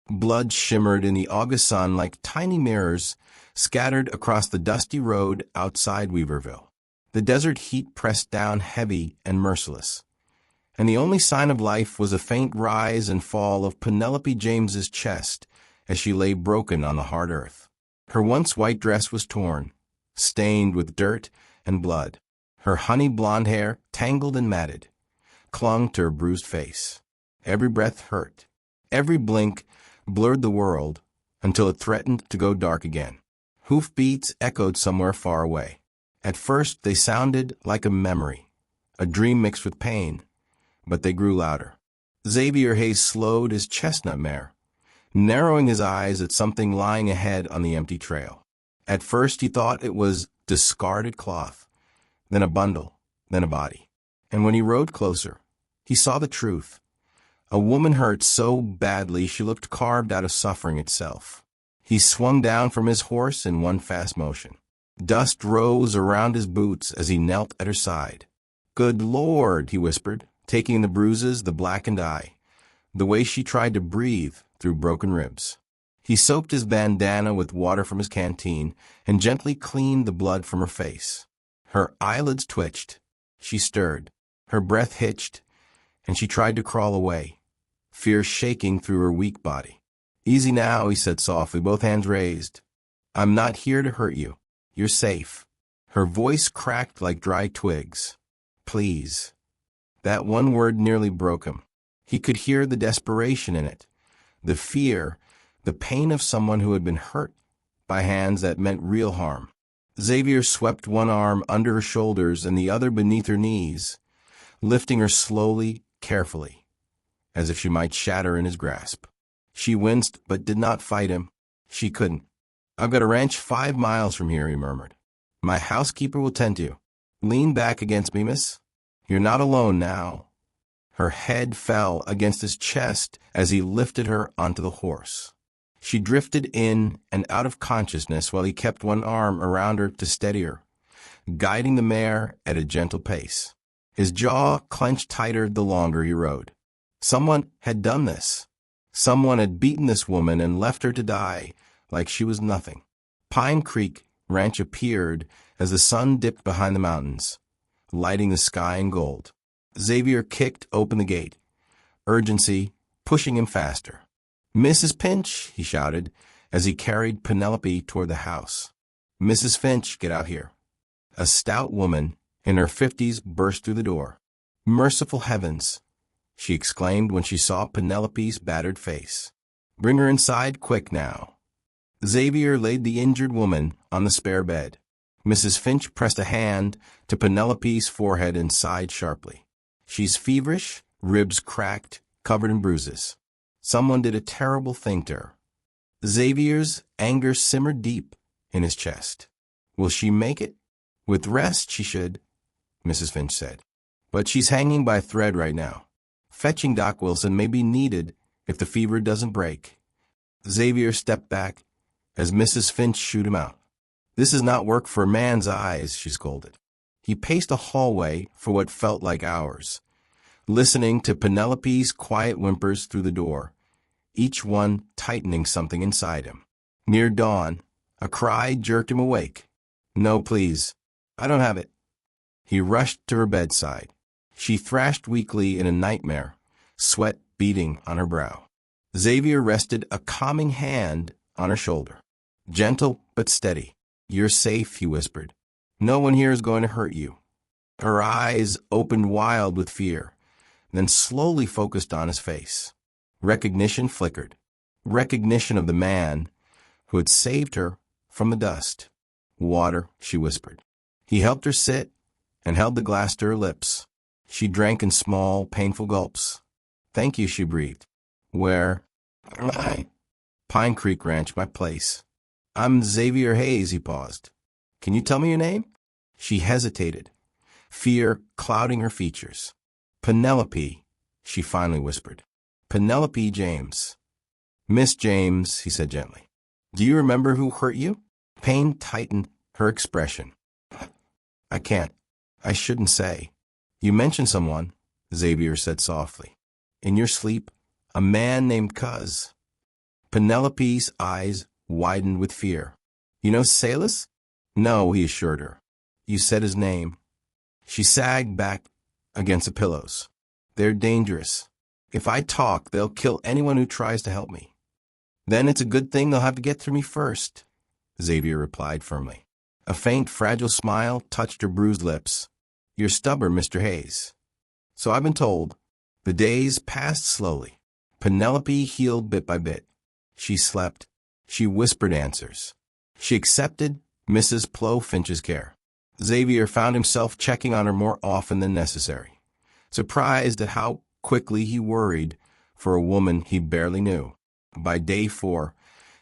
Blood shimmered in the August sun like tiny mirrors scattered across the dusty road outside Weaverville. The desert heat pressed down heavy and merciless, and the only sign of life was a faint rise and fall of Penelope James's chest as she lay broken on the hard earth. Her once white dress was torn, stained with dirt and blood. Her honey blonde hair, tangled and matted, clung to her bruised face. Every breath hurt. Every blink blurred the world until it threatened to go dark again. Hoofbeats echoed somewhere far away. At first they sounded like a memory, a dream mixed with pain, but they grew louder. Xavier Hayes slowed his chestnut mare, narrowing his eyes at something lying ahead on the empty trail. At first he thought it was discarded cloth, then a bundle, then a body. And when he rode closer, he saw the truth. A woman hurt so badly she looked carved out of suffering itself. He swung down from his horse in one fast motion. Dust rose around his boots as he knelt at her side. "Good Lord," he whispered, taking the bruises, the blackened eye, the way she tried to breathe through broken ribs. He soaked his bandana with water from his canteen and gently cleaned the blood from her face. Her eyelids twitched. She stirred. Her breath hitched, and she tried to crawl away, fear shaking through her weak body. "Easy now," he said softly, both hands raised. "I'm not here to hurt you. You're safe." Her voice cracked like dry twigs. "Please." That one word nearly broke him. He could hear the desperation in it, the fear, the pain of someone who had been hurt by hands that meant real harm. Xavier swept one arm under her shoulders and the other beneath her knees, lifting her slowly, carefully, as if she might shatter in his grasp. She winced but did not fight him. She couldn't. "I've got a ranch 5 miles from here," he murmured. "My housekeeper will tend to you. Lean back against me, miss. You're not alone now." Her head fell against his chest as he lifted her onto the horse. She drifted in and out of consciousness while he kept one arm around her to steady her, guiding the mare at a gentle pace. His jaw clenched tighter the longer he rode. Someone had done this. Someone had beaten this woman and left her to die like she was nothing. Pine Creek Ranch appeared as the sun dipped behind the mountains, lighting the sky in gold. Xavier kicked open the gate, urgency pushing him faster. "Mrs. Finch," he shouted as he carried Penelope toward the house. "Mrs. Finch, get out here." A stout woman in her 50s burst through the door. "Merciful heavens," she exclaimed when she saw Penelope's battered face. "Bring her inside, quick now." Xavier laid the injured woman on the spare bed. Mrs. Finch pressed a hand to Penelope's forehead and sighed sharply. "She's feverish, ribs cracked, covered in bruises. Someone did a terrible thing to her." Xavier's anger simmered deep in his chest. "Will she make it?" "With rest, she should," Mrs. Finch said. "But she's hanging by a thread right now. Fetching Doc Wilson may be needed if the fever doesn't break." Xavier stepped back as Mrs. Finch shooed him out. "This is not work for a man's eyes," she scolded. He paced a hallway for what felt like hours, listening to Penelope's quiet whimpers through the door, each one tightening something inside him. Near dawn, a cry jerked him awake. "No, please. I don't have it." He rushed to her bedside. She thrashed weakly in a nightmare, sweat beading on her brow. Xavier rested a calming hand on her shoulder. Gentle but steady. "You're safe," he whispered. "No one here is going to hurt you." Her eyes opened wild with fear, then slowly focused on his face. Recognition flickered. Recognition of the man who had saved her from the dust. "Water," she whispered. He helped her sit and held the glass to her lips. She drank in small, painful gulps. "Thank you," she breathed. "Where am I?" "Pine Creek Ranch, my place." "I'm Xavier Hayes," he paused. "Can you tell me your name?" She hesitated, fear clouding her features. "Penelope," she finally whispered. "Penelope James." "Miss James," he said gently. "Do you remember who hurt you?" Pain tightened her expression. "I can't. I shouldn't say." "You mentioned someone," Xavier said softly. "In your sleep, a man named Cuz." Penelope's eyes widened with fear. You know Salas? No, he assured her. You said his name. She sagged back against the pillows. They're dangerous. If I talk, they'll kill anyone who tries to help me. Then it's a good thing they'll have to get through me first, Xavier replied firmly. A faint, fragile smile touched her bruised lips. You're stubborn, Mr. Hayes. So I've been told. The days passed slowly. Penelope healed bit by bit. She slept. She whispered answers. She accepted Mrs. Plow Finch's care. Xavier found himself checking on her more often than necessary, surprised at how quickly he worried for a woman he barely knew. By day 4,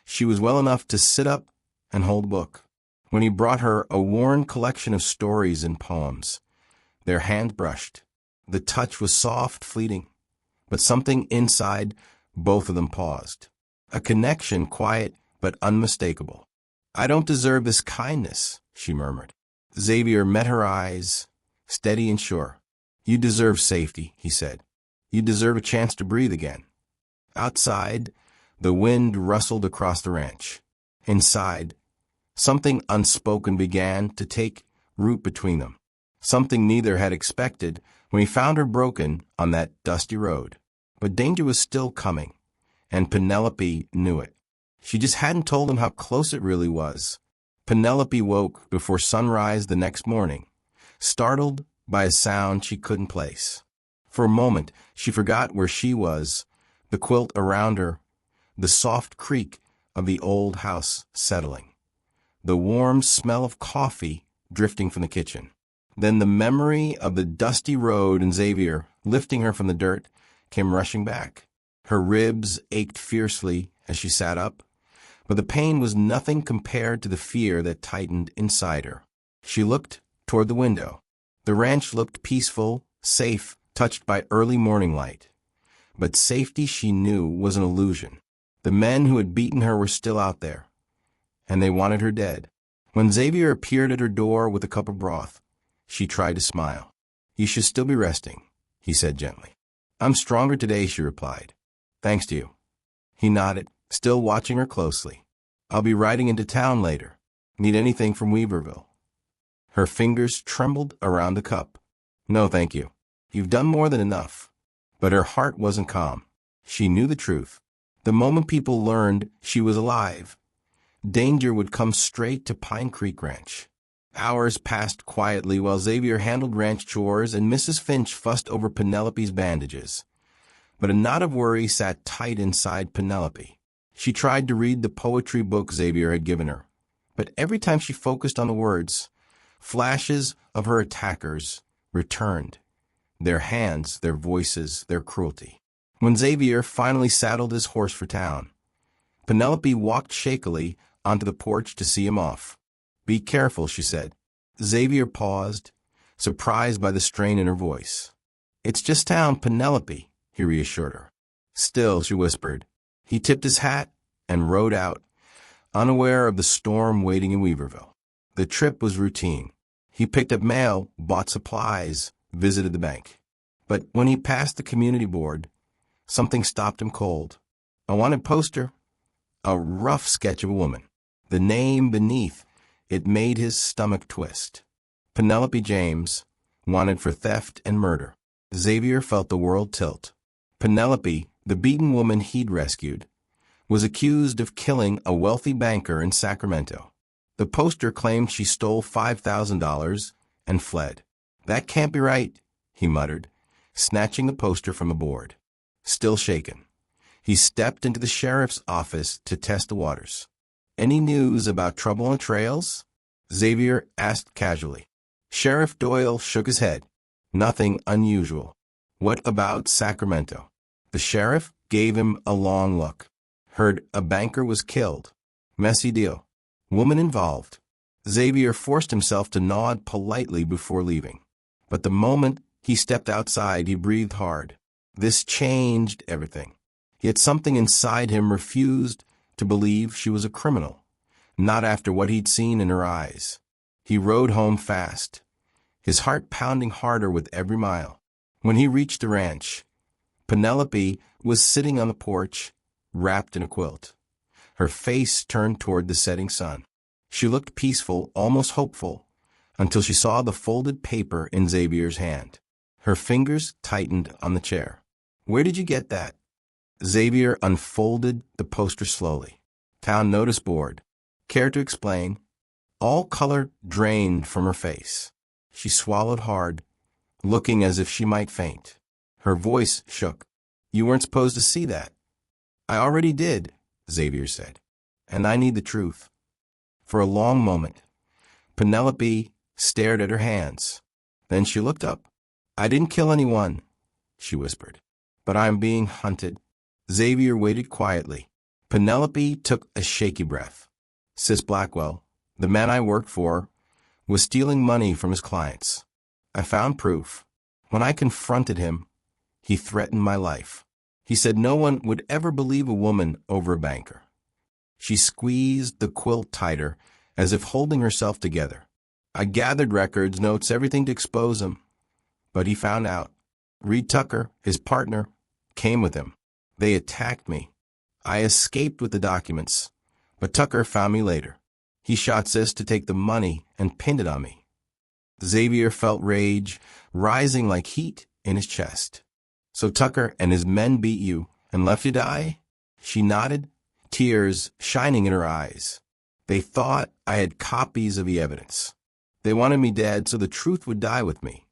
she was well enough to sit up and hold a book. When he brought her a worn collection of stories and poems, their hands brushed. The touch was soft, fleeting, but something inside both of them paused. A connection, quiet but unmistakable. I don't deserve this kindness, she murmured. Xavier met her eyes, steady and sure. You deserve safety, he said. You deserve a chance to breathe again. Outside, the wind rustled across the ranch. Inside, something unspoken began to take root between them. Something neither had expected when he found her broken on that dusty road. But danger was still coming, and Penelope knew it. She just hadn't told him how close it really was. Penelope woke before sunrise the next morning, startled by a sound she couldn't place. For a moment, she forgot where she was, the quilt around her, the soft creak of the old house settling, the warm smell of coffee drifting from the kitchen. Then the memory of the dusty road and Xavier lifting her from the dirt came rushing back. Her ribs ached fiercely as she sat up, but the pain was nothing compared to the fear that tightened inside her. She looked toward the window. The ranch looked peaceful, safe, touched by early morning light. But safety, she knew, was an illusion. The men who had beaten her were still out there, and they wanted her dead. When Xavier appeared at her door with a cup of broth, she tried to smile. You should still be resting, he said gently. I'm stronger today, she replied. Thanks to you. He nodded, still watching her closely. I'll be riding into town later. Need anything from Weaverville? Her fingers trembled around the cup. No, thank you. You've done more than enough. But her heart wasn't calm. She knew the truth. The moment people learned she was alive, danger would come straight to Pine Creek Ranch. Hours passed quietly while Xavier handled ranch chores and Mrs. Finch fussed over Penelope's bandages. But a knot of worry sat tight inside Penelope. She tried to read the poetry book Xavier had given her, but every time she focused on the words, flashes of her attackers returned. Their hands, their voices, their cruelty. When Xavier finally saddled his horse for town, Penelope walked shakily onto the porch to see him off. Be careful, she said. Xavier paused, surprised by the strain in her voice. It's just town, Penelope, he reassured her. Still, she whispered. He tipped his hat and rode out, unaware of the storm waiting in Weaverville. The trip was routine. He picked up mail, bought supplies, visited the bank. But when he passed the community board, something stopped him cold. A wanted poster, a rough sketch of a woman. The name beneath it made his stomach twist. Penelope James, wanted for theft and murder. Xavier felt the world tilt. Penelope, the beaten woman he'd rescued, was accused of killing a wealthy banker in Sacramento. The poster claimed she stole $5,000 and fled. That can't be right, he muttered, snatching the poster from a board. Still shaken, he stepped into the sheriff's office to test the waters. Any news about trouble on trails? Xavier asked casually. Sheriff Doyle shook his head. Nothing unusual. What about Sacramento? The sheriff gave him a long look. Heard a banker was killed. Messy deal. Woman involved. Xavier forced himself to nod politely before leaving. But the moment he stepped outside, he breathed hard. This changed everything. Yet something inside him refused to believe she was a criminal, not after what he'd seen in her eyes. He rode home fast, his heart pounding harder with every mile. When he reached the ranch, Penelope was sitting on the porch, wrapped in a quilt. her face turned toward the setting sun. She looked peaceful, almost hopeful, until she saw the folded paper in Xavier's hand. Her fingers tightened on the chair. "Where did you get that?" Xavier unfolded the poster slowly. "Town notice board. Care to explain?" All color drained from her face. She swallowed hard, looking as if she might faint. Her voice shook. "You weren't supposed to see that." "I already did," Xavier said, "and I need the truth." For a long moment, Penelope stared at her hands. Then she looked up. "I didn't kill anyone," she whispered, "but I am being hunted." Xavier waited quietly. Penelope took a shaky breath. "Sis Blackwell, the man I worked for, was stealing money from his clients. I found proof. When I confronted him, he threatened my life. He said no one would ever believe a woman over a banker." She squeezed the quilt tighter, as if holding herself together. "I gathered records, notes, everything to expose him. But he found out. Reed Tucker, his partner, came with him. They attacked me. I escaped with the documents, but Tucker found me later. He shot Sis to take the money and pinned it on me." Xavier felt rage rising like heat in his chest. "So Tucker and his men beat you and left you to die?" She nodded, tears shining in her eyes. "They thought I had copies of the evidence. They wanted me dead so the truth would die with me."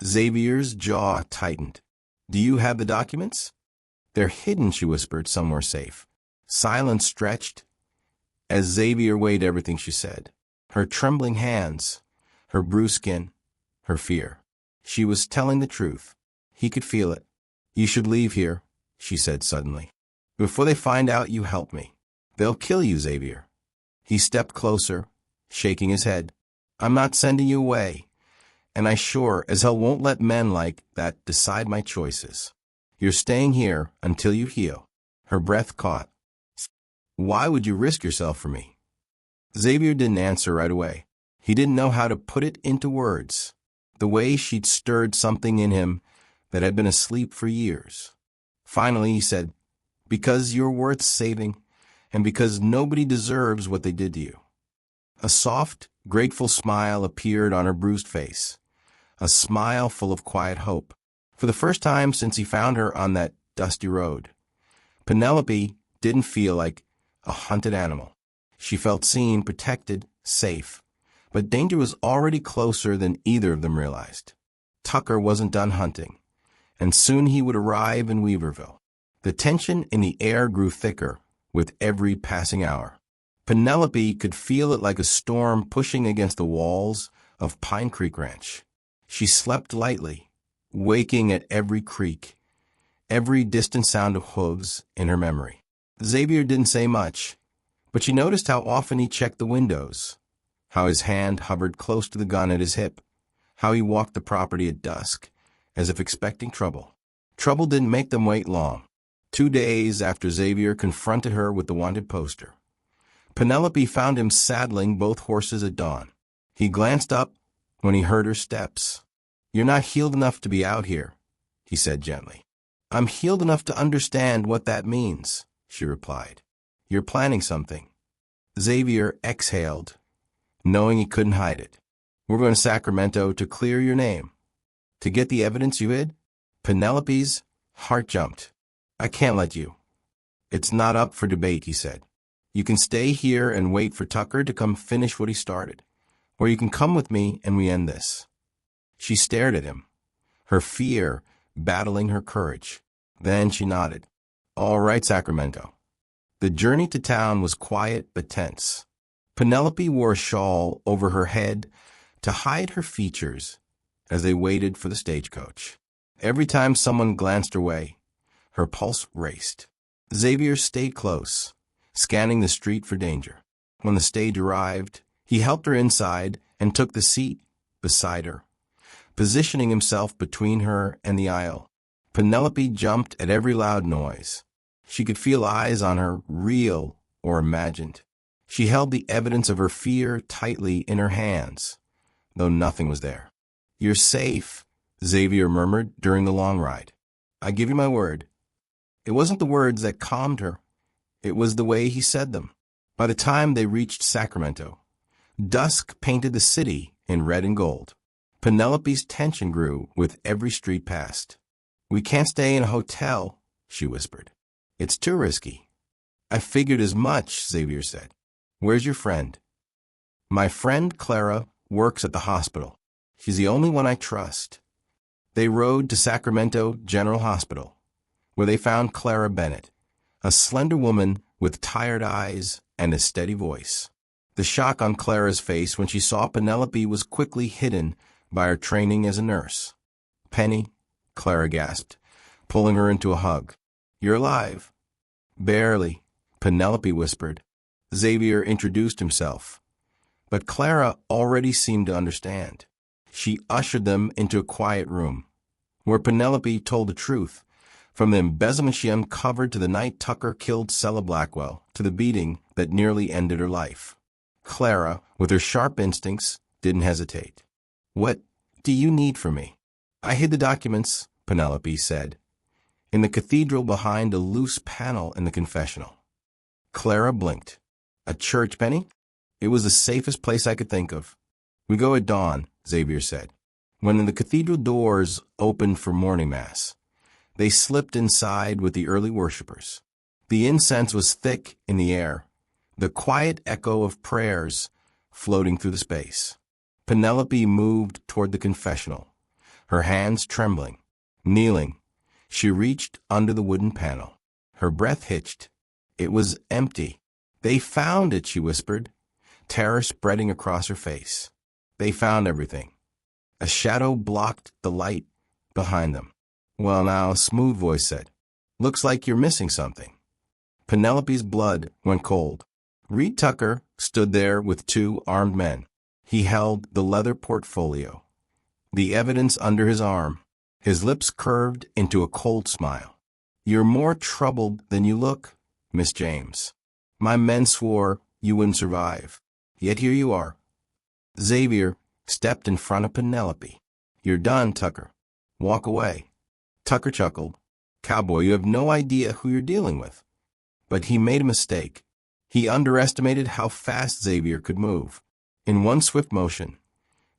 Xavier's jaw tightened. "Do you have the documents?" "They're hidden," she whispered, "somewhere safe." Silence stretched as Xavier weighed everything she said. Her trembling hands, her bruised skin, her fear. She was telling the truth. He could feel it. "You should leave here," she said suddenly. "Before they find out you helped me. They'll kill you, Xavier." He stepped closer, shaking his head. "I'm not sending you away, and I sure as hell won't let men like that decide my choices. You're staying here until you heal." Her breath caught. "Why would you risk yourself for me?" Xavier didn't answer right away. He didn't know how to put it into words. The way she'd stirred something in him that had been asleep for years. Finally he said, "Because you're worth saving, and because nobody deserves what they did to you." A soft, grateful smile appeared on her bruised face. A smile full of quiet hope. For the first time since he found her on that dusty road, Penelope didn't feel like a hunted animal. She felt seen, protected, safe. But danger was already closer than either of them realized. Tucker wasn't done hunting, and soon he would arrive in Weaverville. The tension in the air grew thicker with every passing hour. Penelope could feel it like a storm pushing against the walls of Pine Creek Ranch. She slept lightly, waking at every creak, every distant sound of hooves in her memory. Xavier didn't say much, but she noticed how often he checked the windows, how his hand hovered close to the gun at his hip, how he walked the property at dusk, as if expecting trouble. Trouble didn't make them wait long. 2 days after Xavier confronted her with the wanted poster, Penelope found him saddling both horses at dawn. He glanced up when he heard her steps. "You're not healed enough to be out here," he said gently. "I'm healed enough to understand what that means," she replied. "You're planning something." Xavier exhaled, knowing he couldn't hide it. "We're going to Sacramento to clear your name. To get the evidence you hid?" Penelope's heart jumped. "I can't let you." "It's not up for debate," he said. "You can stay here and wait for Tucker to come finish what he started, or you can come with me and we end this." She stared at him, her fear battling her courage. Then she nodded. "All right, Sacramento." The journey to town was quiet but tense. Penelope wore a shawl over her head to hide her features as they waited for the stagecoach. Every time someone glanced her way, her pulse raced. Xavier stayed close, scanning the street for danger. When the stage arrived, he helped her inside and took the seat beside her, positioning himself between her and the aisle. Penelope jumped at every loud noise. She could feel eyes on her, real or imagined. She held the evidence of her fear tightly in her hands, though nothing was there. "You're safe," Xavier murmured during the long ride. "I give you my word." It wasn't the words that calmed her. It was the way he said them. By the time they reached Sacramento, dusk painted the city in red and gold. Penelope's tension grew with every street passed. "We can't stay in a hotel," she whispered. "It's too risky." "I figured as much," Xavier said. "Where's your friend?" "My friend Clara works at the hospital. She's the only one I trust." They rode to Sacramento General Hospital, where they found Clara Bennett, a slender woman with tired eyes and a steady voice. The shock on Clara's face when she saw Penelope was quickly hidden by her training as a nurse. "Penny," Clara gasped, pulling her into a hug. "You're alive." "Barely," Penelope whispered. Xavier introduced himself, but Clara already seemed to understand. She ushered them into a quiet room, where Penelope told the truth, from the embezzlement she uncovered to the night Tucker killed Cella Blackwell, to the beating that nearly ended her life. Clara, with her sharp instincts, didn't hesitate. "What do you need from me?" "I hid the documents," Penelope said, "in the cathedral behind a loose panel in the confessional." Clara blinked. "A church, Penny?" "It was the safest place I could think of." "We go at dawn," Xavier said. When the cathedral doors opened for morning mass, they slipped inside with the early worshippers. The incense was thick in the air, the quiet echo of prayers floating through the space. Penelope moved toward the confessional, her hands trembling. Kneeling, she reached under the wooden panel. Her breath hitched. It was empty. "They found it," she whispered, terror spreading across her face. They found everything. A shadow blocked the light behind them. "Well now," a smooth voice said, "looks like you're missing something." Penelope's blood went cold. Reed Tucker stood there with two armed men. He held the leather portfolio, the evidence under his arm. His lips curved into a cold smile. "You're more troubled than you look, Miss James. My men swore you wouldn't survive. Yet here you are." Xavier stepped in front of Penelope. "You're done, Tucker. Walk away." Tucker chuckled. "Cowboy, you have no idea who you're dealing with." But he made a mistake. He underestimated how fast Xavier could move. In one swift motion,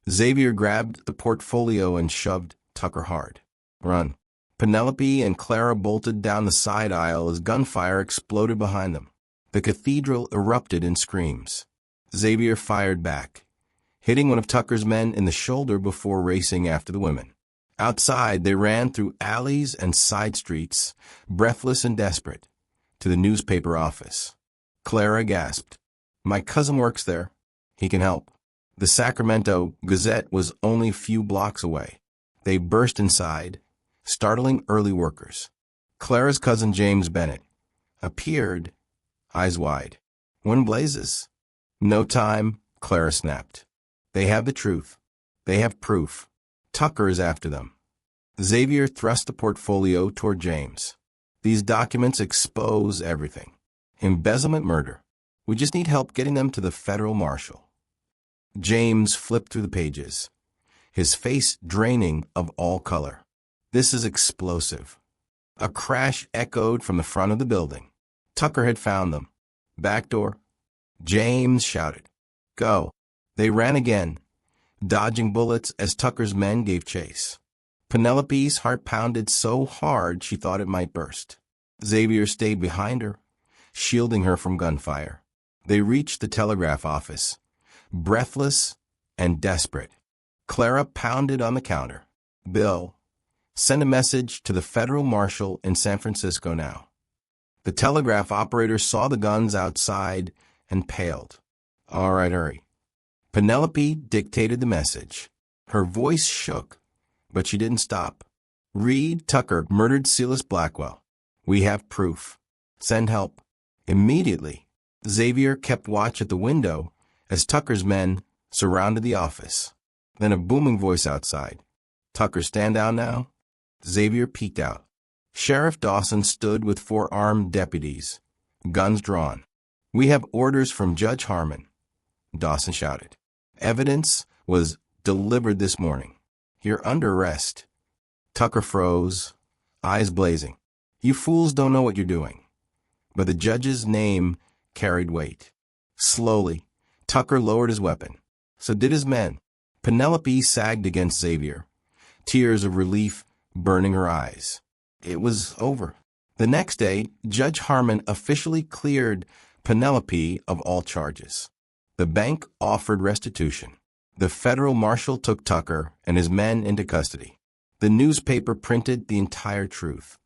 Xavier grabbed the portfolio and shoved Tucker hard. "Run." Penelope and Clara bolted down the side aisle as gunfire exploded behind them. The cathedral erupted in screams. Xavier fired back, hitting one of Tucker's men in the shoulder before racing after the women. Outside, they ran through alleys and side streets, breathless and desperate, to the newspaper office. Clara gasped. "My cousin works there. He can help." The Sacramento Gazette was only a few blocks away. They burst inside, startling early workers. Clara's cousin James Bennett appeared, eyes wide. "When blazes?" "No time," Clara snapped. "They have the truth. They have proof. Tucker is after them." Xavier thrust the portfolio toward James. "These documents expose everything. Embezzlement, murder. We just need help getting them to the federal marshal." James flipped through the pages, his face draining of all color. "This is explosive." A crash echoed from the front of the building. Tucker had found them. "Back door." James shouted. "Go." They ran again, dodging bullets as Tucker's men gave chase. Penelope's heart pounded so hard she thought it might burst. Xavier stayed behind her, shielding her from gunfire. They reached the telegraph office, breathless and desperate. Clara pounded on the counter. "Bill, send a message to the federal marshal in San Francisco now." The telegraph operator saw the guns outside and paled. "All right, hurry." Penelope dictated the message. Her voice shook, but she didn't stop. "Reed Tucker murdered Silas Blackwell. We have proof. Send help. Immediately." Xavier kept watch at the window as Tucker's men surrounded the office. Then a booming voice outside. "Tucker, stand down now." Xavier peeked out. Sheriff Dawson stood with 4 armed deputies, guns drawn. "We have orders from Judge Harmon," Dawson shouted. "Evidence was delivered this morning. You're under arrest." Tucker froze, eyes blazing. "You fools don't know what you're doing." but the judge's name carried weight. Slowly, Tucker lowered his weapon. So did his men. Penelope sagged against Xavier, tears of relief burning her eyes. It was over. The next day, Judge Harmon officially cleared Penelope of all charges. The bank offered restitution. The federal marshal took Tucker and his men into custody. The newspaper printed the entire truth.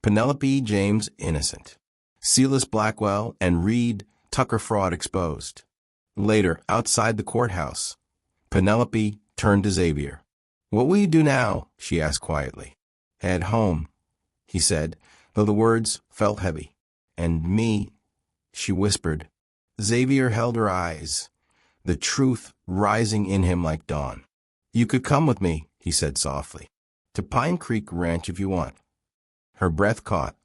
Penelope James innocent. Silas Blackwell and Reed Tucker fraud exposed. Later, outside the courthouse, Penelope turned to Xavier. "What will you do now?" she asked quietly. "Head home," he said, though the words felt heavy. "And me," she whispered. Xavier held her eyes, the truth rising in him like dawn. "You could come with me," he said softly, "to Pine Creek Ranch if you want." Her breath caught.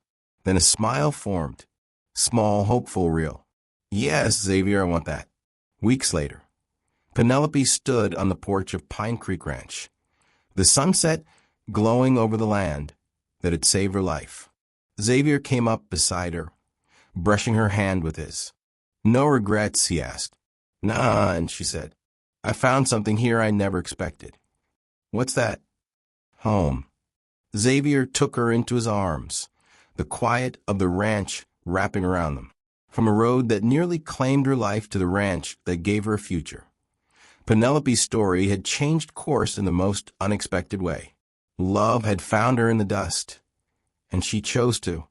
Then a smile formed. Small, hopeful, real. "Yes, Xavier, I want that." Weeks later, Penelope stood on the porch of Pine Creek Ranch, the sunset glowing over the land that had saved her life. Xavier came up beside her, brushing her hand with his. "No regrets?" he asked. "None," she said. "I found something here I never expected." "What's that?" "Home." Xavier took her into his arms, the quiet of the ranch wrapping around them. From a road that nearly claimed her life to the ranch that gave her a future. Penelope's story had changed course in the most unexpected way. Love had found her in the dust, and she chose to.